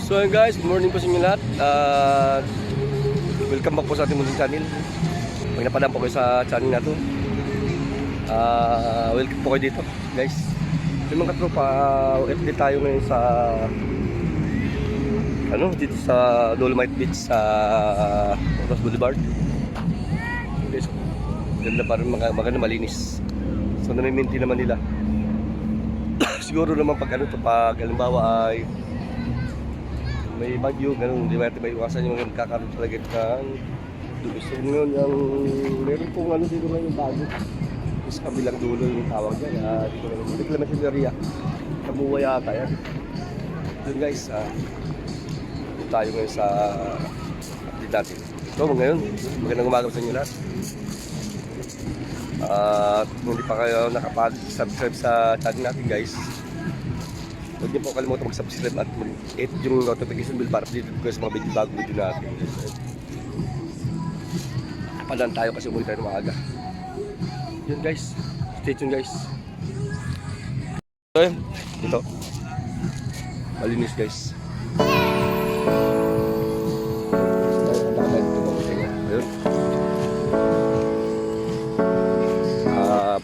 So ayun guys, good morning po sa inyo lahat. Welcome back po sa ating munting channel. Pag napadaan po kayo sa channel na to, welcome po kayo dito guys. Yung mga katropa, update tayo ngayon sa dito sa Dolomite Beach sa Ross Boulevard. Guys, ganda pa rin, maganda, malinis. So nami-maintain naman nila. Siguro naman pag pag halimbawa ay may bagyo, ganun, di ba ito may iwasan yung mga magkakaroon talaga ng dumi. So ngayon, meron pong dito ngayon yung bago. Sa kabilang dulo yung tawag dyan, dito lang, reclamation area. Kamuwa yata yan. Yun guys, dito tayo ngayon sa update natin. So ngayon, magandang umaga sa inyo lahat. Kung hindi pa kayo nakapag-subscribe sa channel natin guys, huwag niyo po kalimutan mag-subscribe at hit yung notification bell para dito ko sa mga bagong video natin. Padaan tayo kasi umuwi tayo ng maaga. Yun guys, stay tuned guys. So dito, malinis guys.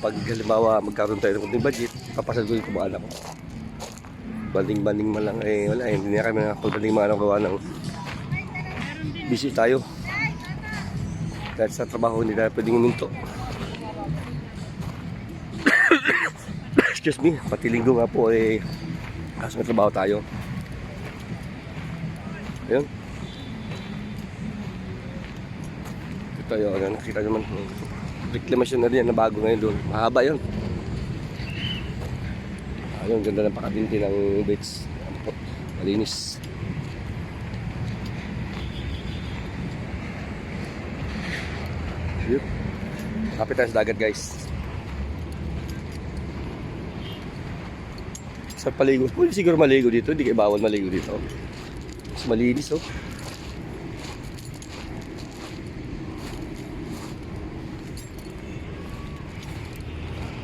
Pag halimbawa magkaroon tayo ng kunting budget, papasaguin ko mga anak ko. Banding-banding man lang, wala, hindi na kami nakapagbaling man lang gawa ng busy tayo. Kahit sa trabaho hindi tayo pwedeng uminto. Excuse me, pati linggo nga po kaso may trabaho tayo. Ayun. Ito yun, nakita naman reclamation na rin na bago ngayon doon. Mahaba yun. Ayun, ganda ng pakabinti ng beach. Malinis. Yun. Kapit tayo sa dagat guys. Sa paligo. Pwede siguro maligo dito. Hindi kayo bawal maligo dito. Mas malinis oh.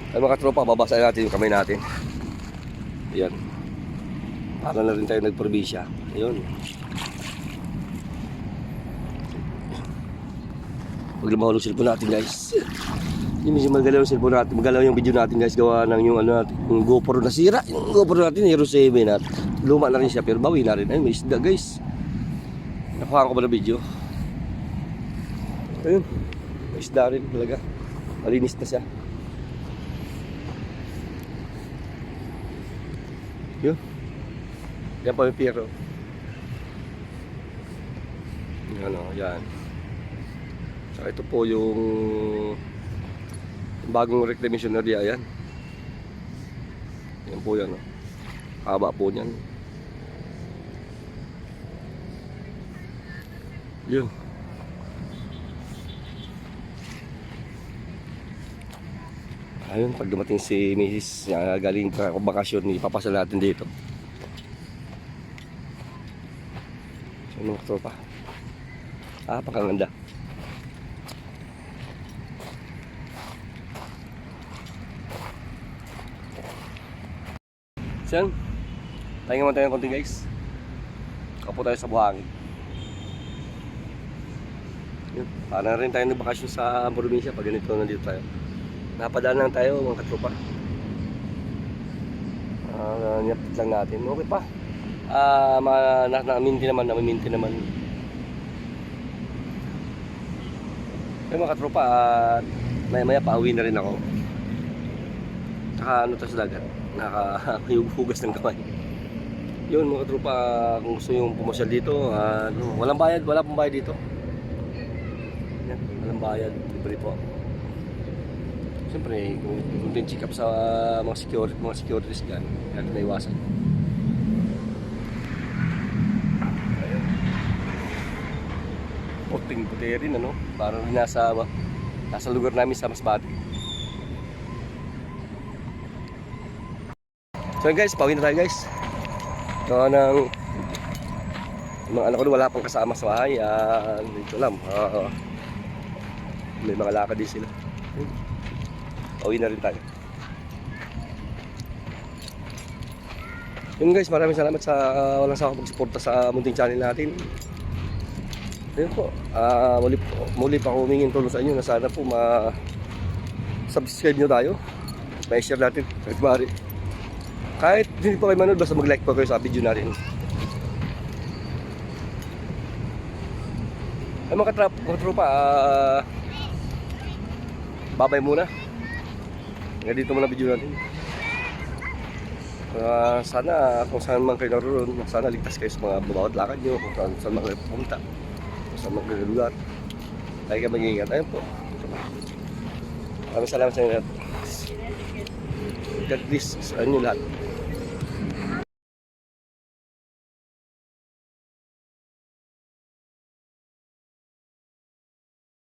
Ay mga tropa, babasahin natin yung kamay natin. Ayan. Para na rin tayo nagprobinsya. Ayun. Huwag lang mahulog cellphone natin guys. Hindi medyo magalaw yung cellphone natin. Magalaw yung video natin guys. Gawa ng yung natin. Yung GoPro nasira. Yung GoPro natin, Hero 7 at luma na rin siya. Pero bawi na rin. Ayun, may isda guys. Nakuhaan ko ba na video? Ayun. May isda rin talaga. Malinis na siya. Yun. Yan pa yung pier. Yan o, yan. Saka ito po yung bagong reclamation area. Yan. Yan po yan o. Haba po yan. Yun. Ayun, pag dumating si Mrs. Galing bakasyon, ipapasal natin dito. So, mga tropa. Pakaganda. So, tayo naman tayo ng konti guys. Kapo tayo sa buhangin. Yun, para rin tayo nagbakasyon sa probinsya pag ganito nandito tayo. Napadaan lang tayo mga katropa. Niyapit lang natin. Okay pa. Namiminti naman. Kaya mga katropa, maya pauwi na rin ako. Saka sa dagat. Nakahuyog-hugas ng kamay. Yun mga katropa, kung gusto yung pumasyal dito, walang bayad, wala pong bayad dito. Yan, walang bayad. Libre po. Siyempre, kung check up sa mga securities dyan, natin naiwasan. Puting-puti rin, parang nasa lugar namin sa Masbate. So guys, pauwi na tayo guys. So, mga anak ko wala pang kasama sa bahay. Dito lang. May mga lakad din sila. Pauwi na rin tayo. Yun guys, maraming salamat sa walang sawang pagsuporta sa munting channel natin. Ayun po, muli pa ako humingin tulong sa inyo na sana po subscribe nyo tayo. May share natin kahit bari. Kahit hindi po kayo manood, basta mag-like po kayo sa video natin. Ay mga tropa, babay muna. Hanggang dito muna video natin. Sana kung saan man kayo naroon, sana ligtas kayo sa mga bawat lakad nyo, kung saan man kayo pumunta, kung saan man kayo lugar. Lagi kayo mag-iingat. Ayun po. Maraming salamat sa inyo lahat. God bless sa inyo lahat.